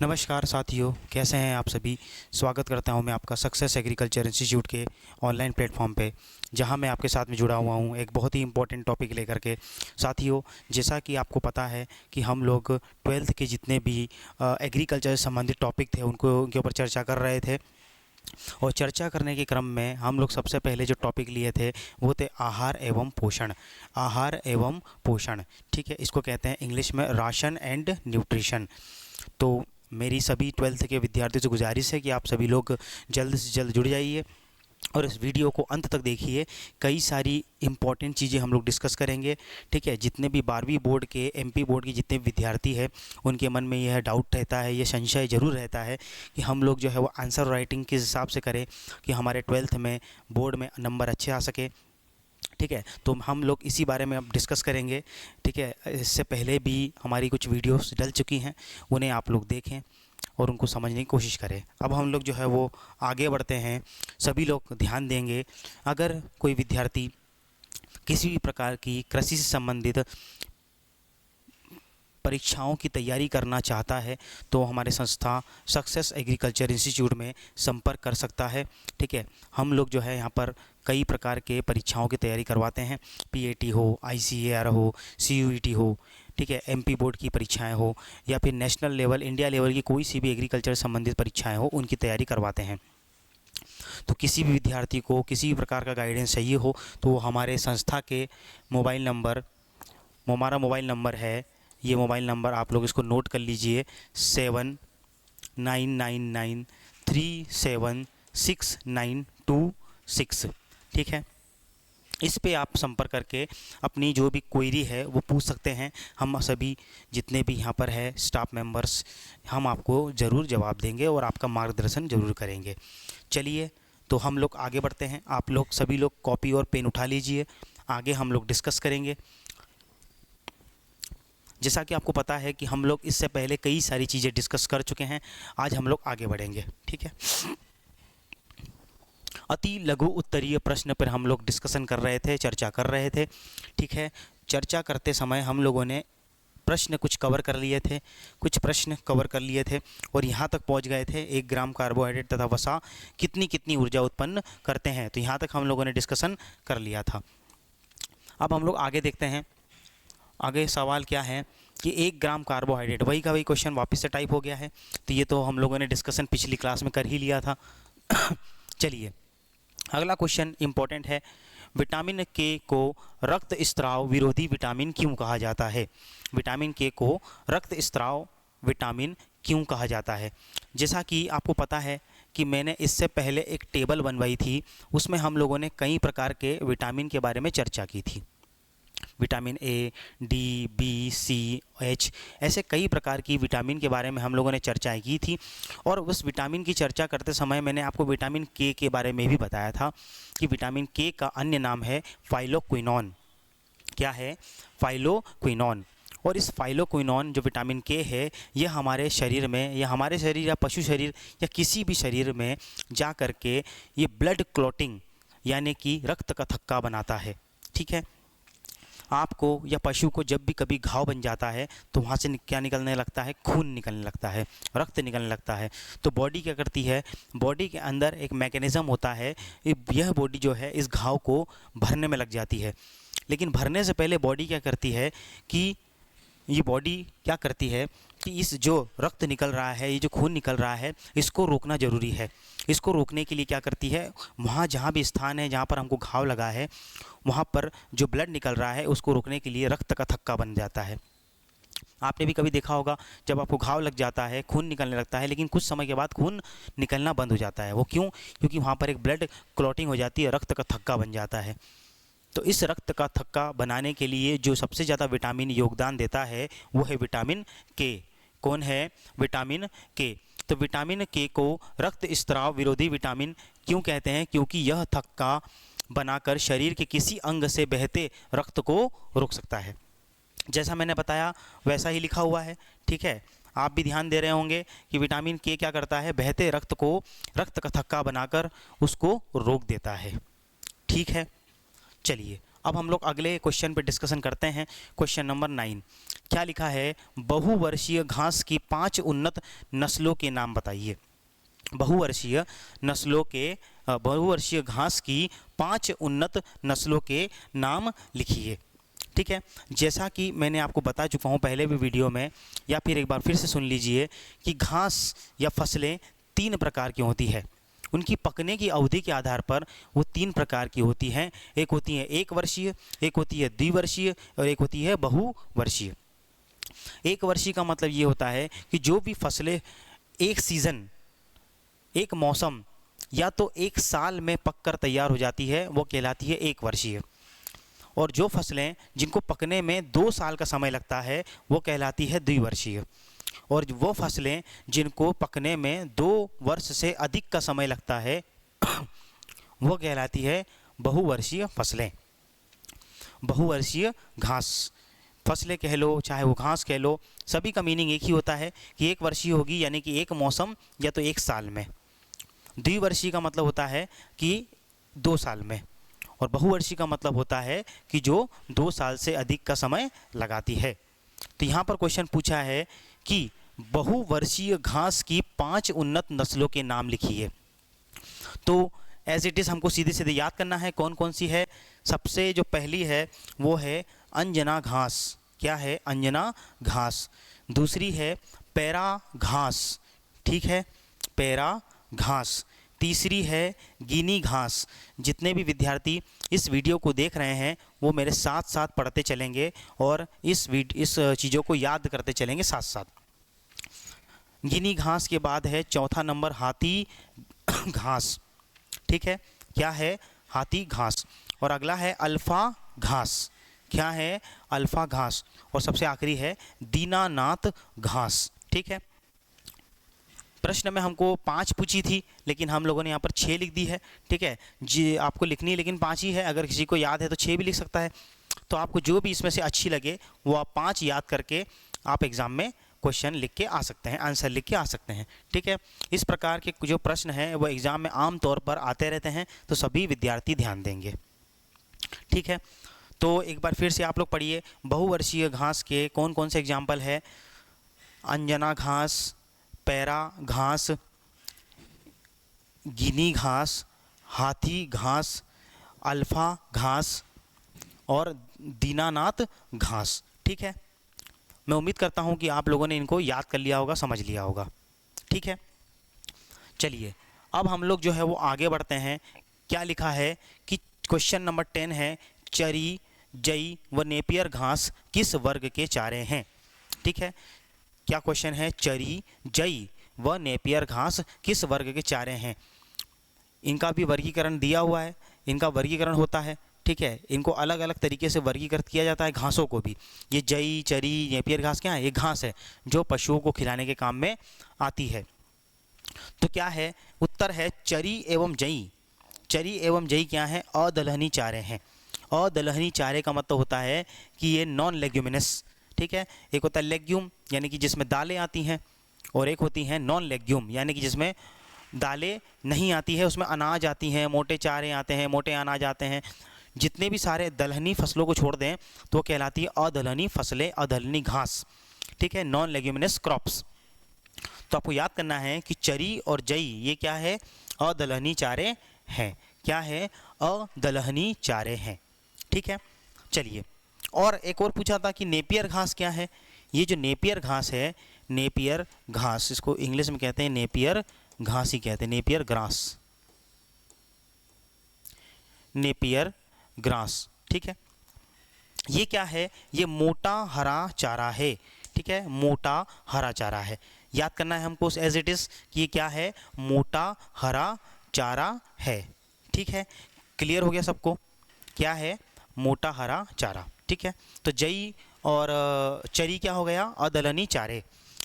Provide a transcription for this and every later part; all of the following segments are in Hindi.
नमस्कार साथियों, कैसे हैं आप सभी। स्वागत करता हूं मैं आपका सक्सेस एग्रीकल्चर इंस्टीट्यूट के ऑनलाइन प्लेटफॉर्म पे, जहां मैं आपके साथ में जुड़ा हुआ हूं एक बहुत ही इम्पोर्टेंट टॉपिक लेकर के। साथियों, जैसा कि आपको पता है कि हम लोग 12th के जितने भी एग्रीकल्चर से संबंधित टॉपिक थे उनके ऊपर चर्चा कर रहे थे। और चर्चा करने के क्रम में हम लोग सबसे पहले जो टॉपिक लिए थे वो थे आहार एवं पोषण। आहार एवं पोषण, ठीक है, इसको कहते हैं इंग्लिश में राशन एंड न्यूट्रिशन। तो मेरी सभी 12th के विद्यार्थियों से गुजारिश है कि आप सभी लोग जल्द से जल्द जुड़ जाइए और इस वीडियो को अंत तक देखिए। कई सारी इम्पॉर्टेंट चीज़ें हम लोग डिस्कस करेंगे, ठीक है। जितने भी 12वीं बोर्ड के, एमपी बोर्ड के जितने विद्यार्थी हैं उनके मन में यह डाउट रहता है, यह संशय ज़रूर रहता है कि हम लोग जो है वो आंसर राइटिंग किस हिसाब से करें कि हमारे 12th में बोर्ड में नंबर अच्छे आ सके, ठीक है। तो हम लोग इसी बारे में अब डिस्कस करेंगे, ठीक है। इससे पहले भी हमारी कुछ वीडियोस डल चुकी हैं, उन्हें आप लोग देखें और उनको समझने की कोशिश करें। अब हम लोग जो है वो आगे बढ़ते हैं, सभी लोग ध्यान देंगे। अगर कोई विद्यार्थी किसी भी प्रकार की कृषि से संबंधित परीक्षाओं की तैयारी करना चाहता है तो हमारे संस्था सक्सेस एग्रीकल्चर इंस्टीट्यूट में संपर्क कर सकता है, ठीक है। हम लोग जो है यहाँ पर कई प्रकार के परीक्षाओं की तैयारी करवाते हैं। पीएटी हो, आईसीएआर हो, सीयूईटी हो, ठीक है, एमपी बोर्ड की परीक्षाएं हो या फिर नेशनल लेवल, इंडिया लेवल की कोई सी भी एग्रीकल्चर संबंधित परीक्षाएं हो, उनकी तैयारी करवाते हैं। तो किसी भी विद्यार्थी को किसी भी प्रकार का गाइडेंस चाहिए हो तो वो हमारे संस्था के मोबाइल नंबर, हमारा मोबाइल नंबर है, ये मोबाइल नंबर आप लोग इसको नोट कर लीजिए, 7999376926, ठीक है। इस पे आप संपर्क करके अपनी जो भी क्वेरी है वो पूछ सकते हैं। हम सभी जितने भी यहाँ पर है स्टाफ मेंबर्स, हम आपको ज़रूर जवाब देंगे और आपका मार्गदर्शन ज़रूर करेंगे। चलिए, तो हम लोग आगे बढ़ते हैं। आप लोग सभी लोग कॉपी और पेन उठा लीजिए, आगे हम लोग डिस्कस करेंगे। जैसा कि आपको पता है कि हम लोग इससे पहले कई सारी चीज़ें डिस्कस कर चुके हैं, आज हम लोग आगे बढ़ेंगे, ठीक है। अति लघु उत्तरीय प्रश्न पर हम लोग डिस्कशन कर रहे थे, चर्चा कर रहे थे, ठीक है। चर्चा करते समय हम लोगों ने प्रश्न कुछ कवर कर लिए थे, कुछ प्रश्न कवर कर लिए थे और यहाँ तक पहुँच गए थे 1 ग्राम कार्बोहाइड्रेट तथा वसा कितनी कितनी ऊर्जा उत्पन्न करते हैं। तो यहाँ तक हम लोगों ने डिस्कशन कर लिया था। अब हम लोग आगे देखते हैं। आगे सवाल क्या है कि 1 ग्राम कार्बोहाइड्रेट, वही का वही क्वेश्चन वापस से टाइप हो गया है। तो ये तो हम लोगों ने डिस्कशन पिछली क्लास में कर ही लिया था। चलिए, अगला क्वेश्चन इंपॉर्टेंट है। विटामिन के को रक्त स्त्राव विरोधी विटामिन क्यों कहा जाता है? विटामिन के को रक्त स्त्राव विटामिन क्यों कहा जाता है? जैसा कि आपको पता है कि मैंने इससे पहले एक टेबल बनवाई थी, उसमें हम लोगों ने कई प्रकार के विटामिन के बारे में चर्चा की थी। Vitamin A, D, B, C, H, ऐसे कई प्रकार की विटामिन के बारे में हम लोगों ने चर्चाएं की थी। और उस विटामिन की चर्चा करते समय मैंने आपको विटामिन के बारे में भी बताया था कि विटामिन के का अन्य नाम है फाइलोक्विनोन। क्या है? फाइलोक्विनोन। और इस फाइलोक्विनोन जो विटामिन के है, ये हमारे शरीर में, या हमारे शरीर या पशु शरीर या किसी भी शरीर में जा कर के ये ब्लड क्लॉटिंग यानी कि रक्त का थक्का बनाता है, ठीक है। आपको या पशु को जब भी कभी घाव बन जाता है तो वहाँ से क्या निकलने लगता है? खून निकलने लगता है, रक्त निकलने लगता है। तो बॉडी क्या करती है? बॉडी के अंदर एक मैकेनिज़्म होता है, यह बॉडी जो है इस घाव को भरने में लग जाती है। लेकिन भरने से पहले बॉडी क्या करती है कि ये बॉडी क्या करती है कि इस जो रक्त निकल रहा है, ये जो खून निकल रहा है, इसको रोकना ज़रूरी है। इसको रोकने के लिए क्या करती है, वहाँ जहाँ भी स्थान है जहाँ पर हमको घाव लगा है, वहाँ पर जो ब्लड निकल रहा है उसको रोकने के लिए रक्त का थक्का बन जाता है। आपने भी कभी देखा होगा, जब आपको घाव लग जाता है, खून निकलने लगता है, लेकिन कुछ समय के बाद खून निकलना बंद हो जाता है। वो क्यों? क्योंकि वहाँ पर एक ब्लड क्लॉटिंग हो जाती है, रक्त का थक्का बन जाता है। तो इस रक्त का थक्का बनाने के लिए जो सबसे ज़्यादा विटामिन योगदान देता है वो है विटामिन के। कौन है? विटामिन के। तो विटामिन के को रक्त स्त्राव विरोधी विटामिन क्यों कहते हैं? क्योंकि यह थक्का बनाकर शरीर के किसी अंग से बहते रक्त को रोक सकता है। जैसा मैंने बताया वैसा ही लिखा हुआ है, ठीक है। आप भी ध्यान दे रहे होंगे कि विटामिन के क्या करता है? बहते रक्त को, रक्त का थक्का बनाकर उसको रोक देता है, ठीक है। चलिए अब हम लोग अगले क्वेश्चन पे डिस्कशन करते हैं। क्वेश्चन नंबर 9 क्या लिखा है, बहुवर्षीय घास की 5 उन्नत नस्लों के नाम बताइए। बहुवर्षीय नस्लों के बहुवर्षीय घास की 5 उन्नत नस्लों के नाम लिखिए। ठीक है, जैसा कि मैंने आपको बता चुका हूँ पहले भी वीडियो में, या फिर एक बार फिर से सुन लीजिए कि घास या फसलें 3 प्रकार की होती है। उनकी पकने की अवधि के आधार पर वो 3 प्रकार की होती हैं। एक होती है 1 वर्षीय, एक होती है द्विवर्षीय और एक होती है बहुवर्षीय। 1 वर्षीय का मतलब ये होता है कि जो भी फसलें एक सीज़न, एक मौसम या तो एक साल में पककर तैयार हो जाती है वो कहलाती है 1 वर्षीय। और जो फसलें जिनको पकने में 2 साल का समय लगता है वो कहलाती है द्विवर्षीय। और वो फसलें जिनको पकने में 2 वर्ष से अधिक का समय लगता है वो कहलाती है बहुवर्षीय फसलें। बहुवर्षीय घास फसलें कह लो चाहे वो घास कह लो, सभी का मीनिंग एक ही होता है कि 1 वर्षीय होगी, यानी कि एक मौसम या तो 1 साल में। द्विवर्षीय का मतलब होता है कि 2 साल में, और बहुवर्षीय का मतलब होता है कि जो 2 साल से अधिक का समय लगाती है। तो यहाँ पर क्वेश्चन पूछा है कि बहुवर्षीय घास की 5 उन्नत नस्लों के नाम लिखिए। तो एज इट इज़ हमको सीधे सीधे याद करना है कौन कौन सी है। सबसे जो पहली है वो है अंजना घास। क्या है? अंजना घास। दूसरी है पैरा घास। ठीक है, पैरा घास। तीसरी है गिनी घास। जितने भी विद्यार्थी इस वीडियो को देख रहे हैं वो मेरे साथ साथ पढ़ते चलेंगे और इस चीज़ों को याद करते चलेंगे साथ साथ। गिनी घास के बाद है चौथा नंबर हाथी घास। ठीक है, क्या है? हाथी घास। और अगला है अल्फ़ा घास। क्या है? अल्फ़ा घास। और सबसे आखिरी है दीनानाथ घास। ठीक है, प्रश्न में हमको 5 पूछी थी लेकिन हम लोगों ने यहाँ पर 6 लिख दी है। ठीक है जी, आपको लिखनी लेकिन 5 ही है। अगर किसी को याद है तो 6 भी लिख सकता है। तो आपको जो भी इसमें से अच्छी लगे वो आप 5 याद करके आप एग्ज़ाम में क्वेश्चन लिख के आ सकते हैं, आंसर लिख के आ सकते हैं। ठीक है, इस प्रकार के जो प्रश्न हैं वो एग्ज़ाम में आम तौर पर आते रहते हैं, तो सभी विद्यार्थी ध्यान देंगे। ठीक है, तो एक बार फिर से आप लोग पढ़िए बहुवर्षीय घास के कौन कौन से एग्जाम्पल है। अंजना घास, पैरा घास, गिनी घास, हाथी घास, अल्फ़ा घास और दीनानाथ घास। ठीक है, मैं उम्मीद करता हूं कि आप लोगों ने इनको याद कर लिया होगा, समझ लिया होगा। ठीक है, चलिए अब हम लोग जो है वो आगे बढ़ते हैं। क्या लिखा है कि क्वेश्चन नंबर 10 है चरी, जई व नेपियर घास किस वर्ग के चारे हैं। ठीक है, क्या क्वेश्चन है? चरी, जई व नेपियर घास किस वर्ग के चारे हैं। इनका भी वर्गीकरण दिया हुआ है, इनका वर्गीकरण होता है। ठीक है, इनको अलग अलग तरीके से वर्गीकृत किया जाता है, घासों को भी। ये जई, चरी, नेपियर घास क्या है? ये घास है जो पशुओं को खिलाने के काम में आती है। तो क्या है उत्तर? है चरी एवं जई। चरी एवं जई क्या है? अदलहनी चारे हैं। अदलहनी चारे का मतलब होता है कि ये नॉन लेग्यूमिनस। ठीक है, एक होता है लेग्यूम यानी कि जिसमें दालें आती हैं, और एक होती हैं नॉन लेग्यूम यानी कि जिसमें दालें नहीं आती है, उसमें अनाज आती हैं, मोटे चारे आते हैं, मोटे अनाज आते हैं। जितने भी सारे दलहनी फसलों को छोड़ दें तो वो कहलाती है अदलहनी फसलें, अदलहनी घास। ठीक है, नॉन लेग्यूमिनस क्रॉप्स। तो आपको याद करना है कि चरी और जई ये क्या है? अदलहनी चारे हैं। क्या है? अदलहनी चारे हैं। ठीक है, चलिए और एक और पूछा था कि नेपियर घास क्या है। ये जो नेपियर घास है, नेपियर घास, इसको इंग्लिश में कहते हैं नेपियर घास ही कहते हैं, नेपियर ग्रास, नेपियर ग्रास। ठीक है, ये क्या है? ये मोटा हरा चारा है। ठीक है, मोटा हरा चारा है। याद करना है हमको एज इट इज़ कि ये क्या है? मोटा हरा चारा है। ठीक है, क्लियर हो गया सबको? क्या है? मोटा हरा चारा। ठीक है, तो जई और चरी क्या हो गया? अदलहनी चारे।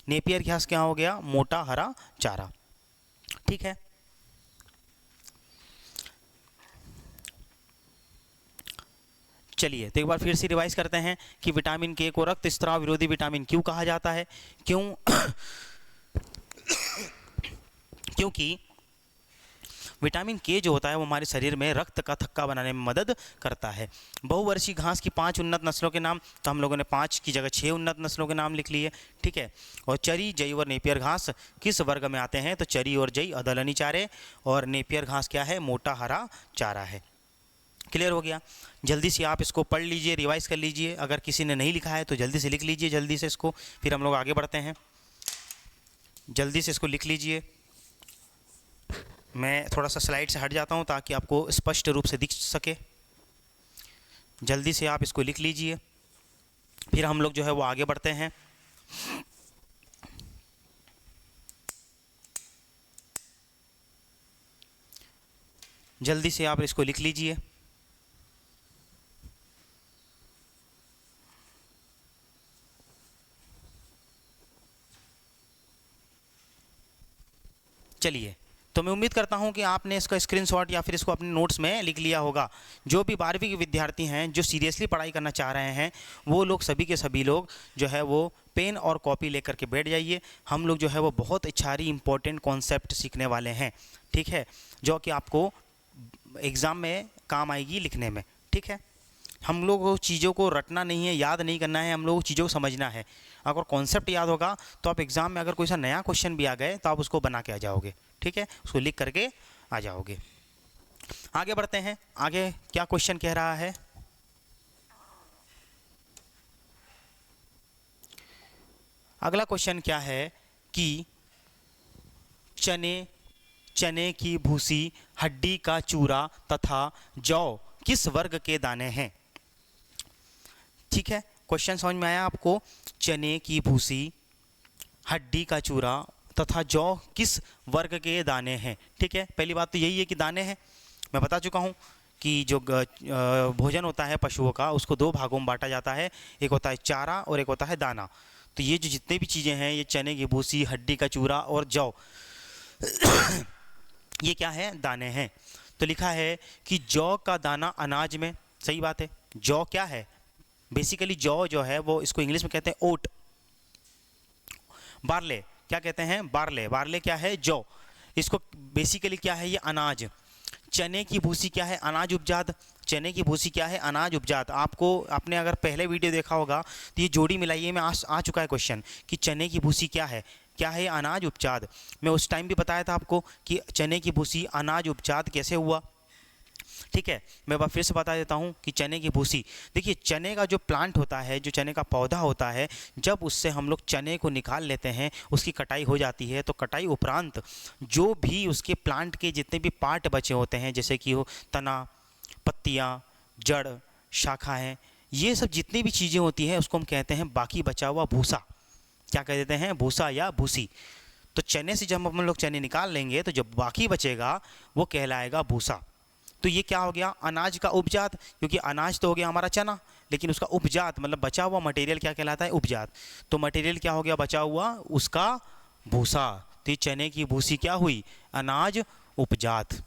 नेपियर घास क्या हो गया? मोटा हरा चारा। ठीक है, चलिए तो एक बार फिर से रिवाइज करते हैं कि विटामिन के को रक्त स्राव विरोधी विटामिन क्यों कहा जाता है। क्यों? क्योंकि विटामिन के जो होता है वो हमारे शरीर में रक्त का थक्का बनाने में मदद करता है। बहुवर्षीय घास की 5 उन्नत नस्लों के नाम, तो हम लोगों ने 5 की जगह 6 उन्नत नस्लों के नाम लिख लिए, ठीक है। और चरी, जई और नेपियर घास किस वर्ग में आते हैं, तो चरी और जई अदलनी चारे, और नेपियर घास क्या है, मोटा हरा चारा है। क्लियर हो गया। जल्दी से आप इसको पढ़ लीजिए, रिवाइज कर लीजिए, अगर किसी ने नहीं लिखा है तो जल्दी से लिख लीजिए, जल्दी से इसको, फिर हम लोग आगे बढ़ते हैं। जल्दी से इसको लिख लीजिए। मैं थोड़ा सा स्लाइड से हट जाता हूं ताकि आपको स्पष्ट रूप से दिख सके। जल्दी से आप इसको लिख लीजिए, फिर हम लोग जो है वो आगे बढ़ते हैं। जल्दी से आप इसको लिख लीजिए। चलिए, तो मैं उम्मीद करता हूं कि आपने इसका स्क्रीनशॉट या फिर इसको अपने नोट्स में लिख लिया होगा। जो भी 12वीं के विद्यार्थी हैं, जो सीरियसली पढ़ाई करना चाह रहे हैं, वो लोग सभी के सभी लोग जो है वो पेन और कॉपी लेकर के बैठ जाइए। हम लोग जो है वो बहुत सारी इंपॉर्टेंट कॉन्सेप्ट सीखने वाले हैं, ठीक है, जो कि आपको एग्ज़ाम में काम आएगी लिखने में, ठीक है। हम लोग को चीज़ों को रटना नहीं है, याद नहीं करना है, हम लोग को चीज़ों को समझना है। अगर कॉन्सेप्ट याद होगा तो आप एग्ज़ाम में अगर कोई सा नया क्वेश्चन भी आ गए तो आप उसको बना के आ जाओगे, ठीक है, उसको लिख करके आ जाओगे। आगे बढ़ते हैं। आगे क्या क्वेश्चन कह रहा है, अगला क्वेश्चन क्या है कि चने की भूसी, हड्डी का चूरा तथा जौ किस वर्ग के दाने हैं। ठीक है, क्वेश्चन समझ में आया आपको। चने की भूसी, हड्डी का चूरा तथा जौ किस वर्ग के दाने हैं, ठीक है। पहली बात तो यही है कि दाने हैं। मैं बता चुका हूँ कि जो भोजन होता है पशुओं का, उसको 2 भागों में बांटा जाता है, एक होता है चारा और एक होता है दाना। तो ये जो जितने भी चीज़ें हैं, ये चने की भूसी, हड्डी का चूरा और जौ ये क्या है, दाने हैं। तो लिखा है कि जौ का दाना अनाज में, सही बात है। जौ क्या है, बेसिकली जौ जो है वो इसको इंग्लिश में कहते हैं ओट। बार्ले क्या कहते हैं, बार्ले। बार्ले क्या है, जौ। इसको बेसिकली क्या है, ये अनाज। चने की भूसी क्या है, अनाज उपजात। चने की भूसी क्या है, अनाज उपजात। आपको आपने अगर पहले वीडियो देखा होगा तो ये जोड़ी मिलाइए में आ चुका है क्वेश्चन कि चने की भूसी क्या है, अनाज उपजात। मैं उस टाइम भी बताया था आपको कि चने की भूसी अनाज उपजात कैसे हुआ, ठीक है। मैं एक बार फिर से बता देता हूँ कि चने की भूसी, देखिए चने का जो प्लांट होता है, जो चने का पौधा होता है, जब उससे हम लोग चने को निकाल लेते हैं, उसकी कटाई हो जाती है, तो कटाई उपरांत जो भी उसके प्लांट के जितने भी पार्ट बचे होते हैं, जैसे कि हो तना, पत्तियाँ, जड़, शाखाएँ, ये सब जितनी भी चीज़ें होती हैं उसको हम कहते हैं बाकी बचा हुआ भूसा। क्या कह देते हैं, भूसा या भूसी। तो चने से जब हम लोग चने निकाल लेंगे तो जब बाकी बचेगा वो कहलाएगा भूसा। तो ये क्या हो गया, अनाज का उपजात, क्योंकि अनाज तो हो गया हमारा चना, लेकिन उसका उपजात मतलब बचा हुआ मटेरियल क्या कहलाता है, उपजात। तो मटेरियल क्या हो गया बचा हुआ, उसका भूसा। तो ये चने की भूसी क्या हुई, अनाज उपजात।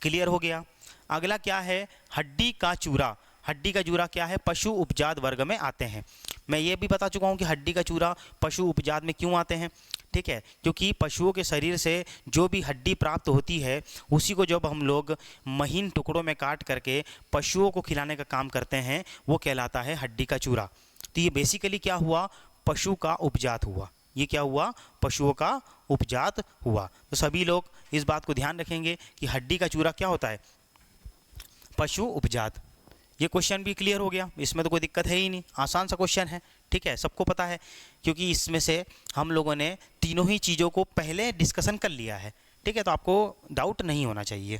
क्लियर हो गया। अगला क्या है, हड्डी का चूरा। हड्डी का चूरा क्या है, पशु उपजात वर्ग में आते हैं। मैं ये भी बता चुका हूँ कि हड्डी का चूरा पशु उपजात में क्यों आते हैं, ठीक है, क्योंकि पशुओं के शरीर से जो भी हड्डी प्राप्त होती है उसी को जब हम लोग महीन टुकड़ों में काट करके पशुओं को खिलाने का काम करते हैं, वो कहलाता है हड्डी का चूरा। तो ये बेसिकली क्या हुआ, पशु का उपजात हुआ। ये क्या हुआ, पशुओं का उपजात हुआ। तो सभी लोग इस बात को ध्यान रखेंगे कि हड्डी का चूरा क्या होता है, पशु उपजात। ये क्वेश्चन भी क्लियर हो गया, इसमें तो कोई दिक्कत है ही नहीं, आसान सा क्वेश्चन है, ठीक है, सबको पता है, क्योंकि इसमें से हम लोगों ने तीनों ही चीज़ों को पहले डिस्कशन कर लिया है, ठीक है, तो आपको डाउट नहीं होना चाहिए।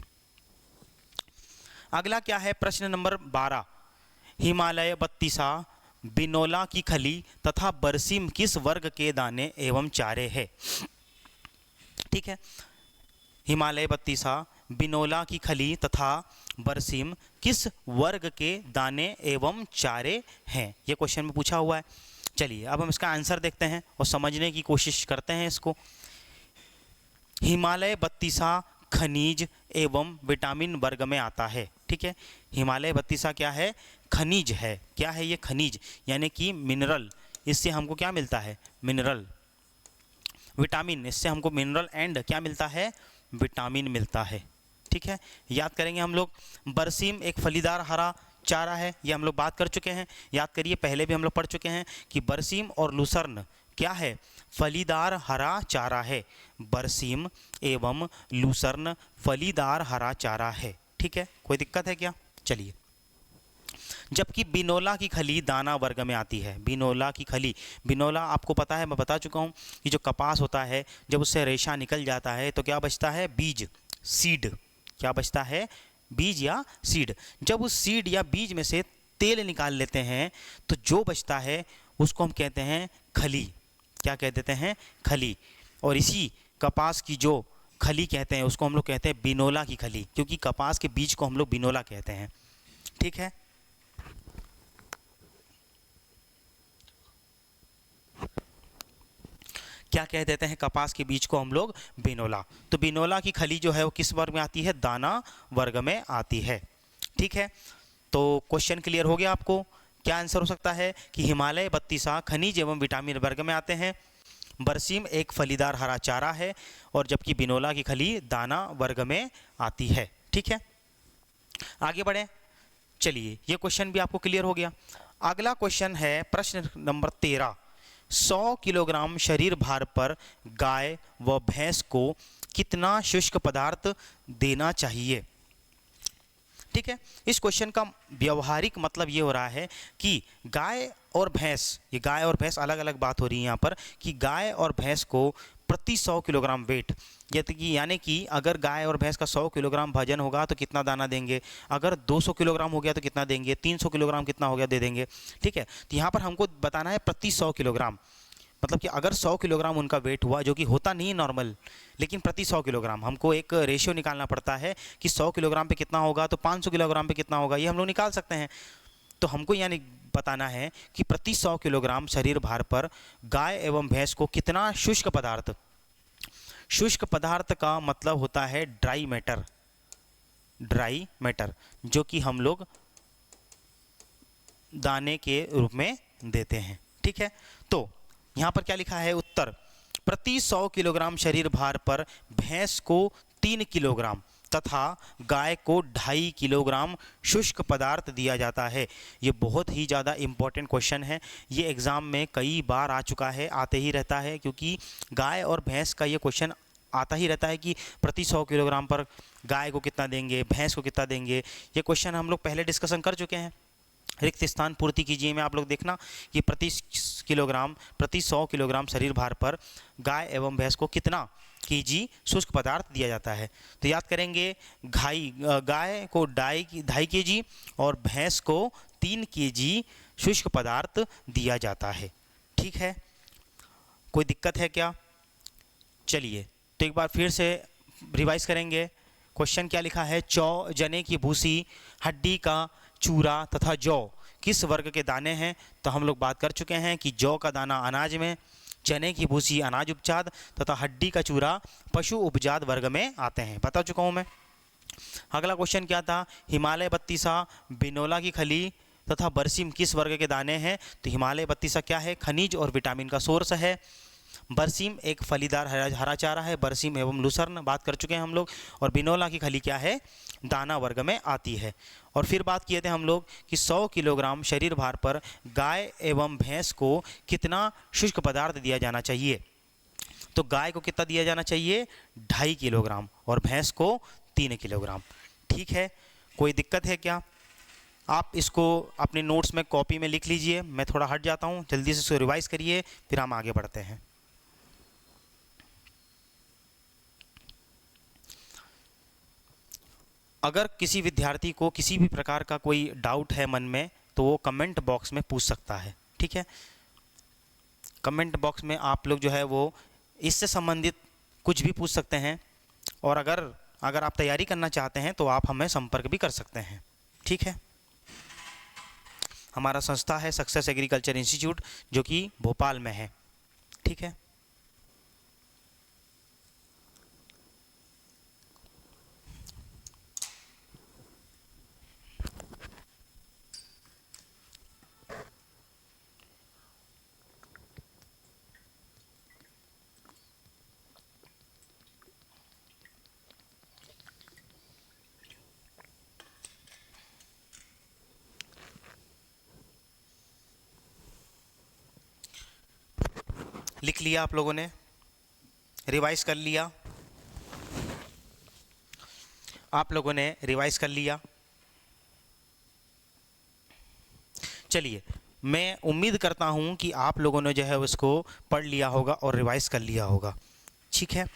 अगला क्या है, प्रश्न नंबर 12, हिमालय बत्तीसा, बिनोला की खली तथा बरसीम किस वर्ग के दाने एवं चारे है। ठीक है, हिमालय बत्तीसा, बिनोला की खली तथा बरसीम किस वर्ग के दाने एवं चारे हैं, ये क्वेश्चन में पूछा हुआ है। चलिए अब हम इसका आंसर देखते हैं और समझने की कोशिश करते हैं इसको। हिमालय बत्तीसा खनिज एवं विटामिन वर्ग में आता है, ठीक है। हिमालय बत्तीसा क्या है, खनिज है। क्या है ये, खनिज यानी कि मिनरल। इससे हमको क्या मिलता है, मिनरल। विटामिन, इससे हमको मिनरल एंड क्या मिलता है, विटामिन मिलता है, ठीक है, याद करेंगे हम लोग। बरसीम एक फलीदार हरा चारा है, ये हम लोग बात कर चुके हैं। याद करिए, पहले भी हम लोग पढ़ चुके हैं कि बरसीम और लूसर्न क्या है, फलीदार हरा चारा है। बरसीम एवं लूसर्न फलीदार हरा चारा है। ठीक है, कोई दिक्कत है क्या? चलिए, जबकि बिनोला की खली दाना वर्ग में आती है। बिनोला की खली, बिनोला आपको पता है, मैं बता चुका हूँ कि जो कपास होता है जब उससे रेशा निकल जाता है तो क्या बचता है? बीज, सीड। क्या बचता है? बीज या सीड। जब उस सीड या बीज में से तेल निकाल लेते हैं तो जो बचता है उसको हम कहते हैं खली। क्या कह देते हैं? खली। और इसी कपास की जो खली कहते हैं उसको हम लोग कहते हैं बिनोला की खली, क्योंकि कपास के बीज को हम लोग बिनोला कहते हैं। ठीक है, क्या कह देते हैं? कपास के बीज को हम लोग बिनोला। तो बिनोला की खली जो है वो किस वर्ग में आती है? दाना वर्ग में आती है। ठीक है, तो क्वेश्चन क्लियर हो गया आपको? क्या आंसर हो सकता है कि हिमालय बत्तीसा खनिज एवं विटामिन वर्ग में आते हैं, बरसीम एक फलीदार हरा चारा है, और जबकि बिनोला की खली दाना वर्ग में आती है। ठीक है, आगे बढ़े। चलिए, ये क्वेश्चन भी आपको क्लियर हो गया। अगला क्वेश्चन है प्रश्न नंबर 13। 100 किलोग्राम शरीर भार पर गाय व भैंस को कितना शुष्क पदार्थ देना चाहिए? ठीक है, इस क्वेश्चन का व्यवहारिक मतलब ये हो रहा है कि गाय और भैंस, ये गाय और भैंस अलग अलग बात हो रही है यहाँ पर, कि गाय और भैंस को प्रति 100 किलोग्राम वेट, यानी कि अगर गाय और भैंस का 100 किलोग्राम वजन होगा तो कितना दाना देंगे, अगर 200 किलोग्राम हो गया तो कितना देंगे, 300 किलोग्राम कितना हो गया दे देंगे। ठीक है, तो यहाँ पर हमको बताना है प्रति 100 किलोग्राम, मतलब कि अगर 100 किलोग्राम उनका वेट हुआ, जो कि होता नहीं है नॉर्मल, लेकिन प्रति 100 किलोग्राम हमको एक रेशियो निकालना पड़ता है कि 100 किलोग्राम पे कितना होगा तो 500 किलोग्राम पे कितना होगा, ये हम लोग निकाल सकते हैं। तो हमको यानी बताना है कि प्रति 100 किलोग्राम शरीर भार पर गाय एवं भैंस को कितना शुष्क पदार्थ, शुष्क पदार्थ का मतलब होता है ड्राई मैटर, ड्राई मैटर, जो कि हम लोग दाने के रूप में देते हैं। ठीक है, तो यहाँ पर क्या लिखा है? उत्तर, प्रति 100 किलोग्राम शरीर भार पर भैंस को 3 किलोग्राम तथा गाय को 2.5 किलोग्राम शुष्क पदार्थ दिया जाता है। ये बहुत ही ज़्यादा इम्पोर्टेंट क्वेश्चन है, ये एग्ज़ाम में कई बार आ चुका है, आते ही रहता है, क्योंकि गाय और भैंस का ये क्वेश्चन आता ही रहता है कि प्रति 100 किलोग्राम पर गाय को कितना देंगे, भैंस को कितना देंगे। ये क्वेश्चन हम लोग पहले डिस्कशन कर चुके हैं। रिक्त स्थान पूर्ति कीजिए में आप लोग देखना कि प्रति 100 किलोग्राम शरीर भार पर गाय एवं भैंस को कितना केजी शुष्क पदार्थ दिया जाता है। तो याद करेंगे, गाय को 2.5 केजी और भैंस को 3 केजी शुष्क पदार्थ दिया जाता है। ठीक है, कोई दिक्कत है क्या? चलिए, तो एक बार फिर से रिवाइज करेंगे। क्वेश्चन क्या लिखा है? जने की भूसी, हड्डी का चूरा तथा जौ किस वर्ग के दाने हैं? तो हम लोग बात कर चुके हैं कि जौ का दाना अनाज में, चने की भूसी अनाज उपजात तथा हड्डी का चूरा पशु उपजात वर्ग में आते हैं, बता चुका हूँ मैं। अगला क्वेश्चन क्या था? हिमालय बत्तीसा, बिनोला की खली तथा बरसीम किस वर्ग के दाने हैं? तो हिमालय बत्तीसा क्या है? खनिज और विटामिन का सोर्स है। बरसीम एक फलीदार हरा चारा है, बरसीम एवं लूसर्न बात कर चुके हैं हम लोग। और बिनोला की खली क्या है? दाना वर्ग में आती है। और फिर बात किए थे हम लोग कि 100 किलोग्राम शरीर भार पर गाय एवं भैंस को कितना शुष्क पदार्थ दिया जाना चाहिए? तो गाय को कितना दिया जाना चाहिए? 2.5 किलोग्राम और भैंस को 3 किलोग्राम। ठीक है, कोई दिक्कत है क्या? आप इसको अपने नोट्स में कॉपी में लिख लीजिए। मैं थोड़ा हट जाता हूँ, जल्दी से इसको रिवाइज करिए, फिर हम आगे बढ़ते हैं। अगर किसी विद्यार्थी को किसी भी प्रकार का कोई डाउट है मन में तो वो कमेंट बॉक्स में पूछ सकता है। ठीक है, कमेंट बॉक्स में आप लोग जो है वो इससे संबंधित कुछ भी पूछ सकते हैं, और अगर आप तैयारी करना चाहते हैं तो आप हमें संपर्क भी कर सकते हैं। ठीक है, हमारा संस्था है सक्सेस एग्रीकल्चर इंस्टीट्यूट, जो कि भोपाल में है। ठीक है, लिख लिया आप लोगों ने, रिवाइज कर लिया, आप लोगों ने रिवाइज कर लिया। चलिए, मैं उम्मीद करता हूँ कि आप लोगों ने जो है उसको पढ़ लिया होगा और रिवाइज कर लिया होगा। ठीक है,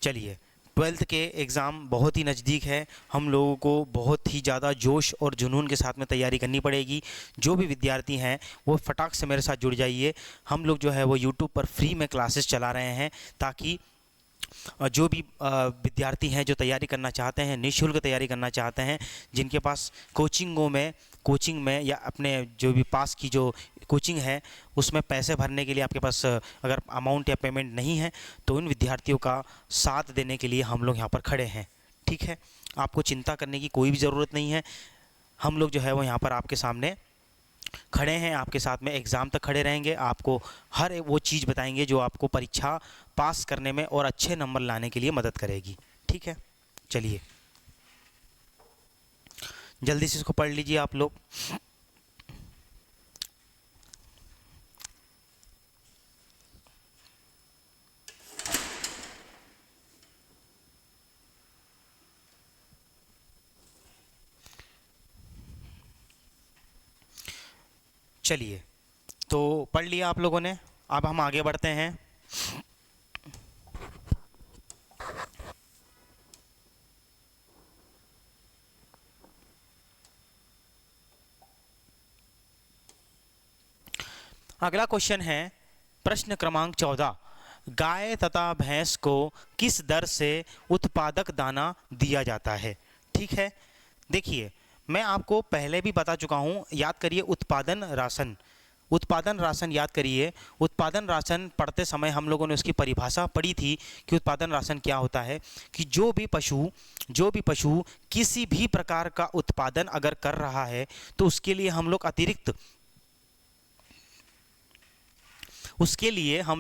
चलिए, 12th के एग्ज़ाम बहुत ही नज़दीक है। हम लोगों को बहुत ही ज़्यादा जोश और जुनून के साथ में तैयारी करनी पड़ेगी। जो भी विद्यार्थी हैं वो फटाक से मेरे साथ जुड़ जाइए। हम लोग जो है वो यूट्यूब पर फ्री में क्लासेस चला रहे हैं, ताकि जो भी विद्यार्थी हैं जो तैयारी करना चाहते हैं, निःशुल्क तैयारी करना चाहते हैं, जिनके पास कोचिंग में या अपने जो भी पास की जो कोचिंग है उसमें पैसे भरने के लिए आपके पास अगर अमाउंट या पेमेंट नहीं है, तो उन विद्यार्थियों का साथ देने के लिए हम लोग यहाँ पर खड़े हैं। ठीक है, आपको चिंता करने की कोई भी ज़रूरत नहीं है। हम लोग जो है वो यहाँ पर आपके सामने खड़े हैं, आपके साथ में एग्ज़ाम तक खड़े रहेंगे। आपको हर वो चीज़ बताएंगे जो आपको परीक्षा पास करने में और अच्छे नंबर लाने के लिए मदद करेगी। ठीक है, चलिए जल्दी से इसको पढ़ लीजिए आप लोग। चलिए, तो पढ़ लिया आप लोगों ने, अब हम आगे बढ़ते हैं। अगला क्वेश्चन है प्रश्न क्रमांक 14। गाय तथा भैंस को किस दर से उत्पादक दाना दिया जाता है? ठीक है, देखिए, मैं आपको पहले भी बता चुका हूँ। याद करिए, उत्पादन राशन याद करिए। उत्पादन राशन पढ़ते समय हम लोगों ने उसकी परिभाषा पढ़ी थी कि उत्पादन राशन क्या होता है, कि जो भी पशु किसी भी प्रकार का उत्पादन अगर कर रहा है तो उसके लिए हम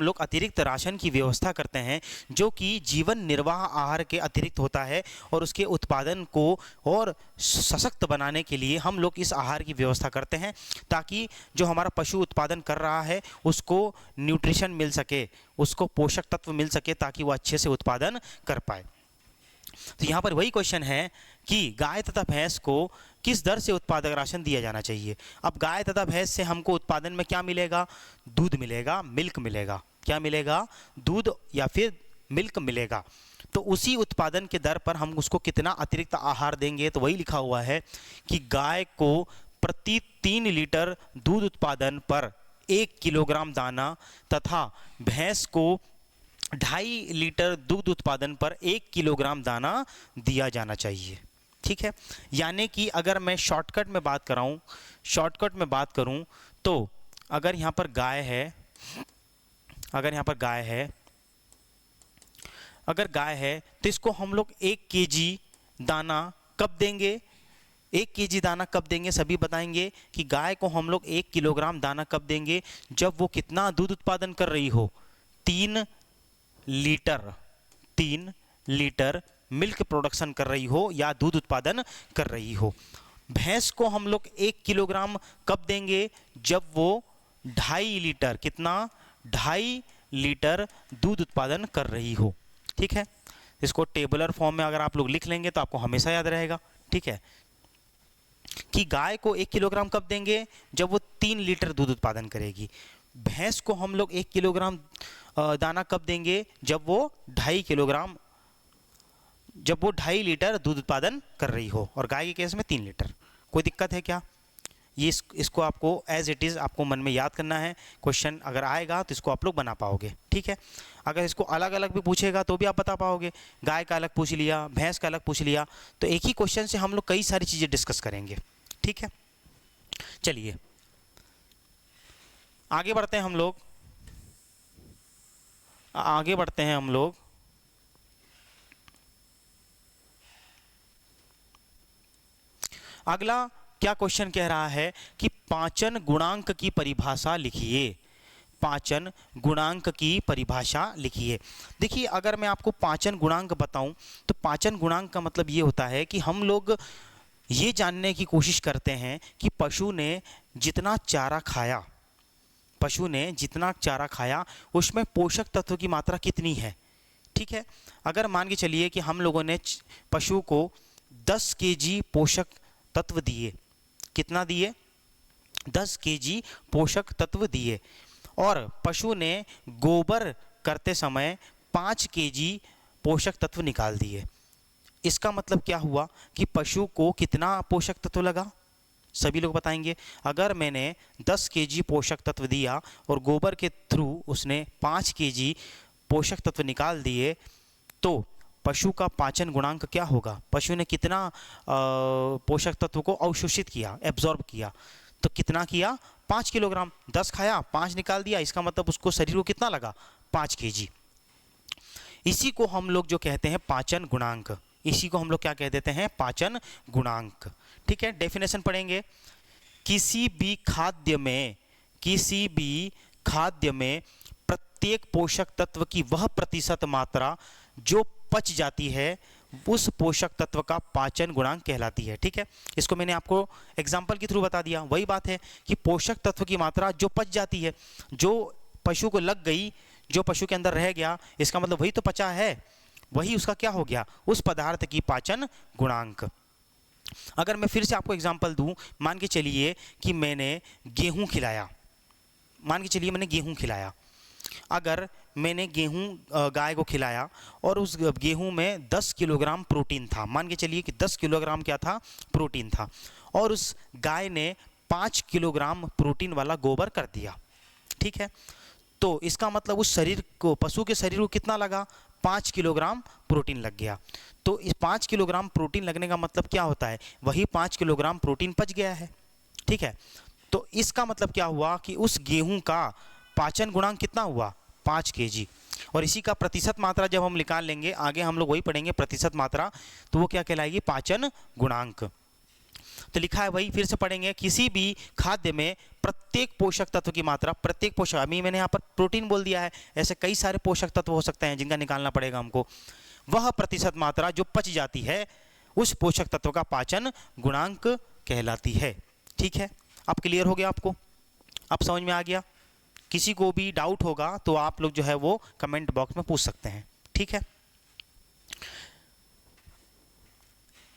लोग अतिरिक्त राशन की व्यवस्था करते हैं, जो कि जीवन निर्वाह आहार के अतिरिक्त होता है, और उसके उत्पादन को और सशक्त बनाने के लिए हम लोग इस आहार की व्यवस्था करते हैं, ताकि जो हमारा पशु उत्पादन कर रहा है उसको न्यूट्रिशन मिल सके, उसको पोषक तत्व मिल सके, ताकि वो अच्छे से उत्पादन कर पाए। तो यहाँ पर वही क्वेश्चन है कि गाय तथा भैंस को किस दर से उत्पादक राशन दिया जाना चाहिए। अब गाय तथा भैंस से हमको उत्पादन में क्या मिलेगा? दूध मिलेगा, मिल्क मिलेगा। क्या मिलेगा? दूध या फिर मिल्क मिलेगा। तो उसी उत्पादन के दर पर हम उसको कितना अतिरिक्त आहार देंगे, तो वही लिखा हुआ है कि गाय को प्रति 3 लीटर दूध उत्पादन पर 1 किलोग्राम दाना तथा भैंस को 2.5 लीटर दूध उत्पादन पर 1 किलोग्राम दाना दिया जाना चाहिए। ठीक है, यानी कि अगर मैं शॉर्टकट में बात करूं तो अगर यहाँ पर गाय है तो इसको हम लोग 1 केजी दाना कब देंगे? 1 केजी दाना कब देंगे? सभी बताएंगे कि गाय को हम लोग 1 किलोग्राम दाना कब देंगे? जब वो कितना दूध उत्पादन कर रही हो? 3 लीटर मिल्क प्रोडक्शन कर रही हो या दूध उत्पादन कर रही हो। भैंस को हम लोग 1 किलोग्राम कब देंगे? जब वो 2.5 लीटर, कितना? 2.5 लीटर दूध उत्पादन कर रही हो। ठीक है, इसको टेबुलर फॉर्म में अगर आप लोग लिख लेंगे तो आपको हमेशा याद रहेगा। ठीक है, कि गाय को 1 किलोग्राम कब देंगे? जब वो 3 लीटर दूध उत्पादन करेगी। भैंस को हम लोग 1 किलोग्राम दाना कब देंगे? जब वो 2.5 लीटर दूध उत्पादन कर रही हो, और गाय के केस में 3 लीटर। कोई दिक्कत है क्या? ये इसको आपको एज इट इज़ आपको मन में याद करना है। क्वेश्चन अगर आएगा तो इसको आप लोग बना पाओगे। ठीक है, अगर इसको अलग अलग भी पूछेगा तो भी आप बता पाओगे। गाय का अलग पूछ लिया, भैंस का अलग पूछ लिया, तो एक ही क्वेश्चन से हम लोग कई सारी चीज़ें डिस्कस करेंगे। ठीक है, चलिए आगे बढ़ते हैं हम लोग। अगला क्या क्वेश्चन कह रहा है कि पाचन गुणांक की परिभाषा लिखिए। पाचन गुणांक की परिभाषा लिखिए। देखिए, अगर मैं आपको पाचन गुणांक बताऊं तो पाचन गुणांक का मतलब ये होता है कि हम लोग ये जानने की कोशिश करते हैं कि पशु ने जितना चारा खाया, पशु ने जितना चारा खाया उसमें पोषक तत्व की मात्रा कितनी है। ठीक है, अगर मान के चलिए कि हम लोगों ने पशु को 10 केजी पोषक तत्व दिए, कितना दिए, 10 केजी पोषक तत्व दिए, और पशु ने गोबर करते समय 5 केजी पोषक तत्व निकाल दिए। इसका मतलब क्या हुआ कि पशु को कितना पोषक तत्व लगा, सभी लोग बताएंगे। अगर मैंने 10 केजी पोषक तत्व दिया और गोबर के थ्रू उसने 5 केजी पोषक तत्व निकाल दिए, तो पशु का पाचन गुणांक क्या होगा, पशु ने कितना पोषक तत्व को अवशोषित किया, एब्जॉर्ब किया, तो कितना किया, 5 किलोग्राम। 10 खाया, 5 निकाल दिया, इसका मतलब उसको शरीर को कितना लगा, 5 केजी। इसी को हम लोग जो कहते हैं पाचन गुणांक, इसी को हम लोग क्या कह देते हैं, पाचन गुणांक। ठीक है, डेफिनेशन पढ़ेंगे। किसी भी खाद्य में प्रत्येक पोषक तत्व की वह प्रतिशत मात्रा जो पच जाती है उस पोषक तत्व का पाचन गुणांक कहलाती है। ठीक है, इसको मैंने आपको एग्जाम्पल के थ्रू बता दिया। वही बात है कि पोषक तत्व की मात्रा जो पच जाती है, जो पशु को लग गई, जो पशु के अंदर रह गया, इसका मतलब वही तो पचा है, वही उसका क्या हो गया, उस पदार्थ की पाचन गुणांक। अगर मैं फिर से आपको एग्जांपल दूं, मान के चलिए कि मैंने गेहूं खिलाया, अगर मैंने गेहूं गाय को खिलाया और उस गेहूं में 10 किलोग्राम प्रोटीन था, मान के चलिए कि 10 किलोग्राम क्या था, प्रोटीन था, और उस गाय ने 5 किलोग्राम प्रोटीन वाला गोबर कर दिया। ठीक है, तो इसका मतलब उस शरीर को, पशु के शरीर को कितना लगा, 5 किलोग्राम प्रोटीन लग गया। तो इस 5 किलोग्राम प्रोटीन लगने का मतलब क्या होता है, वही 5 किलोग्राम प्रोटीन पच गया है। ठीक है, तो इसका मतलब क्या हुआ कि उस गेहूं का पाचन गुणांक कितना हुआ, 5 केजी। और इसी का प्रतिशत मात्रा जब हम निकाल लेंगे, आगे हम लोग वही पढ़ेंगे प्रतिशत मात्रा, तो वो क्या कहलाएगी, पाचन गुणांक। तो लिखा है वही, फिर से पढ़ेंगे। किसी भी खाद्य में प्रत्येक पोषक तत्व की मात्रा, प्रत्येक पोषक, अभी मैंने यहाँ पर प्रोटीन बोल दिया है, ऐसे कई सारे पोषक तत्व हो सकते हैं जिनका निकालना पड़ेगा हमको, वह प्रतिशत मात्रा जो पच जाती है उस पोषक तत्व का पाचन गुणांक कहलाती है। ठीक है, अब क्लियर हो गया आपको, अब समझ में आ गया। किसी को भी डाउट होगा तो आप लोग जो है वो कमेंट बॉक्स में पूछ सकते हैं। ठीक है,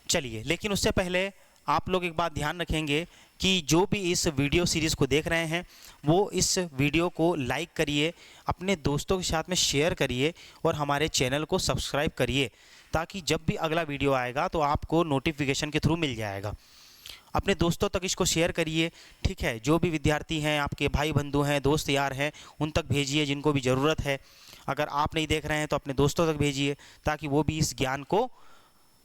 चलिए, लेकिन उससे पहले आप लोग एक बात ध्यान रखेंगे कि जो भी इस वीडियो सीरीज़ को देख रहे हैं वो इस वीडियो को लाइक करिए, अपने दोस्तों के साथ में शेयर करिए और हमारे चैनल को सब्सक्राइब करिए, ताकि जब भी अगला वीडियो आएगा तो आपको नोटिफिकेशन के थ्रू मिल जाएगा। अपने दोस्तों तक इसको शेयर करिए। ठीक है, जो भी विद्यार्थी हैं, आपके भाई बंधु हैं, दोस्त यार हैं, उन तक भेजिए जिनको भी ज़रूरत है। अगर आप नहीं देख रहे हैं तो अपने दोस्तों तक भेजिए, ताकि वो भी इस ज्ञान को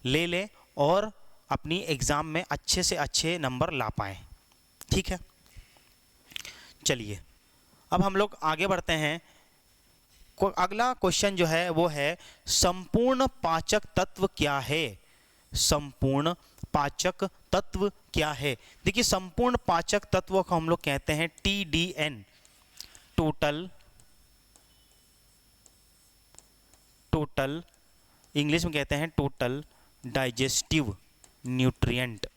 ले लें और अपनी एग्ज़ाम में अच्छे से अच्छे नंबर ला पाएँ। ठीक है, चलिए अब हम लोग आगे बढ़ते हैं। अगला क्वेश्चन जो है वो है, संपूर्ण पाचक तत्व क्या है, संपूर्ण पाचक तत्व क्या है। देखिए, संपूर्ण पाचक तत्व को हम लोग कहते हैं TDN, टोटल इंग्लिश में कहते हैं टोटल डाइजेस्टिव न्यूट्रिएंट।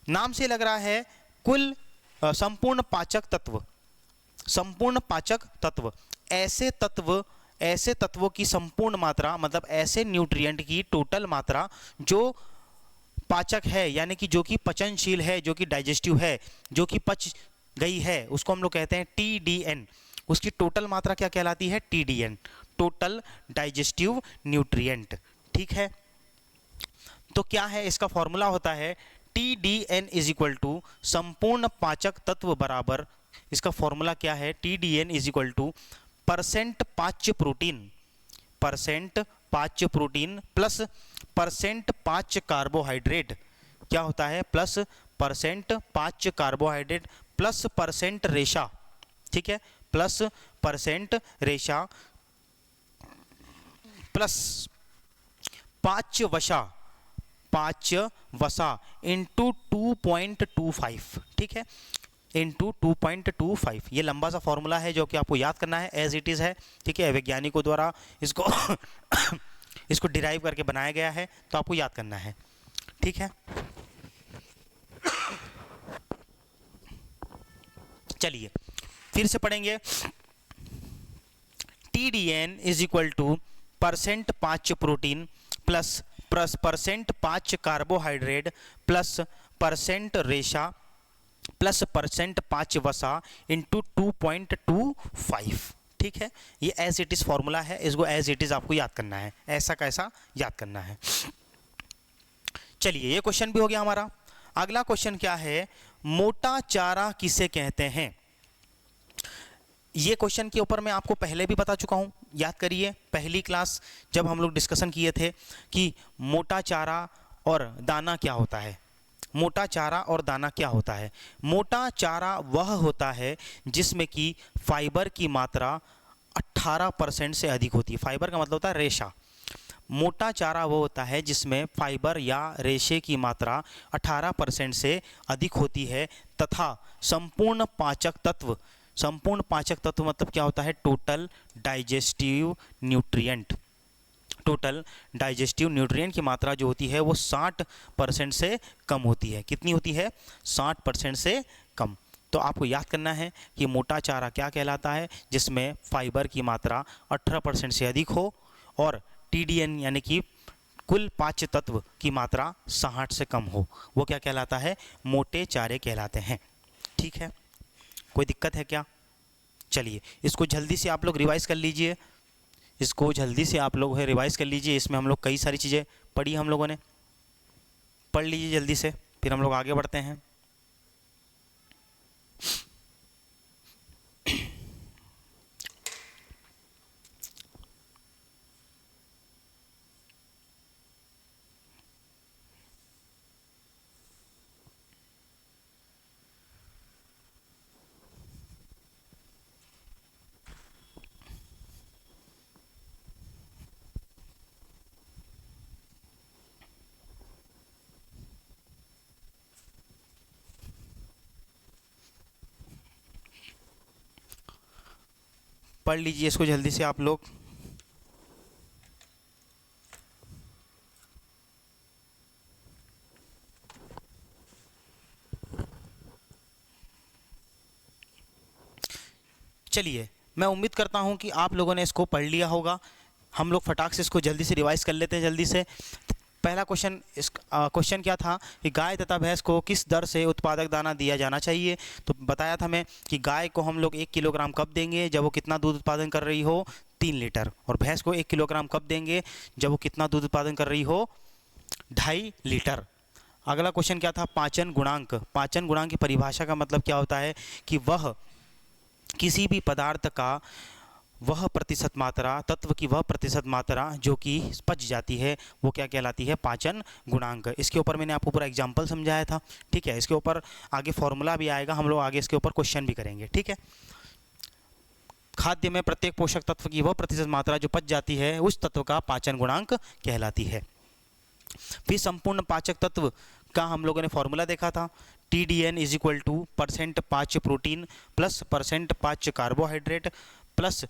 नाम से लग रहा है कुल संपूर्ण पाचक तत्व, संपूर्ण पाचक तत्व ऐसे तत्वों की संपूर्ण मात्रा, मतलब ऐसे न्यूट्रिएंट की टोटल मात्रा जो पाचक है, यानी कि जो कि पचनशील है, जो कि डाइजेस्टिव है, जो कि पच गई है, उसको हम लोग कहते हैं TDN। उसकी टोटल मात्रा क्या कहलाती है, TDN, टोटल डाइजेस्टिव न्यूट्रिएंट। ठीक है, तो क्या है इसका फॉर्मूला, होता है TDN इज इक्वल टू संपूर्ण पाचक तत्व बराबर, इसका फॉर्मूला क्या है, TDN is equal to percent पाच्य प्रोटीन प्लस परसेंट पाच्य कार्बोहाइड्रेट। क्या होता है, प्लस परसेंट पाच्य कार्बोहाइड्रेट प्लस परसेंट रेशा। ठीक है, प्लस परसेंट रेशा प्लस पाच्य वसा इंटू 2.25। ठीक है, इंटू 2.25। ये लंबा सा फॉर्मूला है जो कि आपको याद करना है, एज इट इज़ है। ठीक है, वैज्ञानिकों द्वारा इसको इसको डिराइव करके बनाया गया है, तो आपको याद करना है। ठीक है। चलिए फिर से पढ़ेंगे। TDN is equal to percent 5 protein plus percent 5 carbohydrate plus percent रेशा प्लस परसेंट 5 वसा इंटू 2.25। ठीक है, ये एज इट इज़ फॉर्मूला है, इसको एज इट इज़ आपको याद करना है, ऐसा कैसा याद करना है। चलिए ये क्वेश्चन भी हो गया हमारा। अगला क्वेश्चन क्या है, मोटा चारा किसे कहते हैं। ये क्वेश्चन के ऊपर मैं आपको पहले भी बता चुका हूँ, याद करिए पहली क्लास जब हम लोग डिस्कशन किए थे कि मोटा चारा और दाना क्या होता है। मोटा चारा और दाना क्या होता है। मोटा चारा वह होता है जिसमें कि फाइबर की मात्रा 18% से अधिक होती है। फाइबर का मतलब होता है रेशा। मोटा चारा वो होता है जिसमें फाइबर या रेशे की मात्रा 18% से अधिक होती है तथा संपूर्ण पाचक तत्व मतलब क्या होता है, total digestive nutrient. Total digestive nutrient की मात्रा जो होती है वो 60% से कम होती है। कितनी होती है, 60% से कम। तो आपको याद करना है कि मोटा चारा क्या कहलाता है, जिसमें फाइबर की मात्रा 18% से अधिक हो और TDN यानी कि कुल पाच्य तत्व की मात्रा 60 से कम हो, वो क्या कहलाता है, मोटे चारे कहलाते हैं। ठीक है, कोई दिक्कत है क्या। चलिए इसको जल्दी से आप लोग रिवाइज़ कर लीजिए, इसमें हम लोग कई सारी चीज़ें पढ़ी, हम लोगों ने पढ़ लीजिए जल्दी से, फिर हम लोग आगे बढ़ते हैं। पढ़ लीजिए इसको जल्दी से आप लोग। चलिए मैं उम्मीद करता हूं कि आप लोगों ने इसको पढ़ लिया होगा। हम लोग फटाक से इसको जल्दी से रिवाइज कर लेते हैं जल्दी से। पहला क्वेश्चन क्या था कि गाय तथा भैंस को किस दर से उत्पादक दाना दिया जाना चाहिए। तो बताया था मैं कि गाय को हम लोग 1 किलोग्राम कब देंगे, जब वो कितना दूध उत्पादन कर रही हो, 3 लीटर। और भैंस को 1 किलोग्राम कब देंगे, जब वो कितना दूध उत्पादन कर रही हो, 2.5 लीटर। अगला क्वेश्चन क्या था, पाचन गुणांक। पाचन गुणांक की परिभाषा का मतलब क्या होता है कि वह किसी भी पदार्थ का वह प्रतिशत मात्रा, तत्व की वह प्रतिशत मात्रा जो कि पच जाती है, वो क्या कहलाती है, पाचन गुणांक। इसके ऊपर मैंने आपको पूरा एग्जाम्पल समझाया था। ठीक है, इसके ऊपर आगे फॉर्मूला भी आएगा, हम लोग आगे इसके ऊपर क्वेश्चन भी करेंगे। ठीक है, खाद्य में प्रत्येक पोषक तत्व की वह प्रतिशत मात्रा जो पच जाती है उस तत्व का पाचन गुणांक कहलाती है। फिर संपूर्ण पाचक तत्व का हम लोगों ने फॉर्मूला देखा था, TDN is equal to percent 5 protein plus percent 5 carbohydrate plus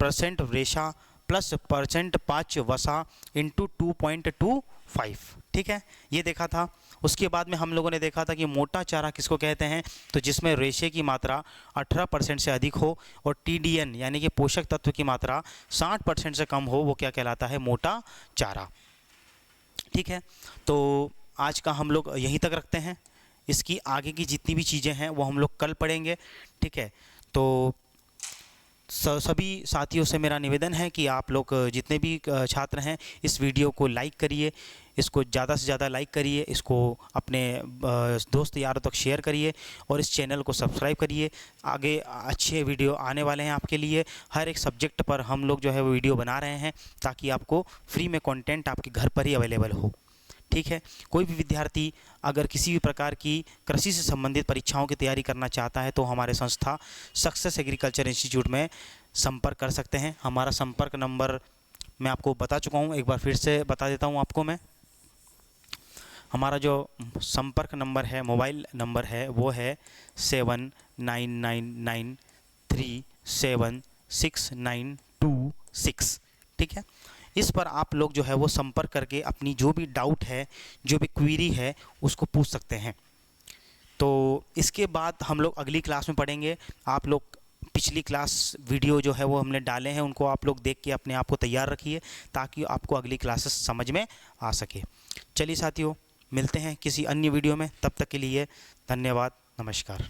percent रेशा प्लस परसेंट 5 वसा इंटू 2.25। ठीक है, ये देखा था। उसके बाद में हम लोगों ने देखा था कि मोटा चारा किसको कहते हैं, तो जिसमें रेशे की मात्रा 18% से अधिक हो और TDN यानी कि पोषक तत्व की मात्रा 60% से कम हो, वो क्या कहलाता है, मोटा चारा। ठीक है, तो आज का हम लोग यहीं तक रखते हैं। इसकी आगे की जितनी भी चीज़ें हैं वो हम लोग कल पढ़ेंगे। ठीक है, तो सभी साथियों से मेरा निवेदन है कि आप लोग जितने भी छात्र हैं इस वीडियो को लाइक करिए, इसको ज़्यादा से ज़्यादा लाइक करिए, इसको अपने दोस्त यारों तक शेयर करिए और इस चैनल को सब्सक्राइब करिए। आगे अच्छे वीडियो आने वाले हैं आपके लिए। हर एक सब्जेक्ट पर हम लोग जो है वो वीडियो बना रहे हैं ताकि आपको फ्री में कंटेंट आपके घर पर ही अवेलेबल हो। ठीक है, कोई भी विद्यार्थी अगर किसी भी प्रकार की कृषि से संबंधित परीक्षाओं की तैयारी करना चाहता है तो हमारे संस्था सक्सेस एग्रीकल्चर इंस्टीट्यूट में संपर्क कर सकते हैं। हमारा संपर्क नंबर मैं आपको बता चुका हूँ, एक बार फिर से बता देता हूँ आपको मैं। हमारा जो संपर्क नंबर है, मोबाइल नंबर है, वो है 7999376926। ठीक है, इस पर आप लोग जो है वो संपर्क करके अपनी जो भी डाउट है, जो भी क्वेरी है, उसको पूछ सकते हैं। तो इसके बाद हम लोग अगली क्लास में पढ़ेंगे। आप लोग पिछली क्लास वीडियो जो है वो हमने डाले हैं, उनको आप लोग देख के अपने आप को तैयार रखिए ताकि आपको अगली क्लासेस समझ में आ सके। चलिए साथियों, मिलते हैं किसी अन्य वीडियो में, तब तक के लिए धन्यवाद, नमस्कार।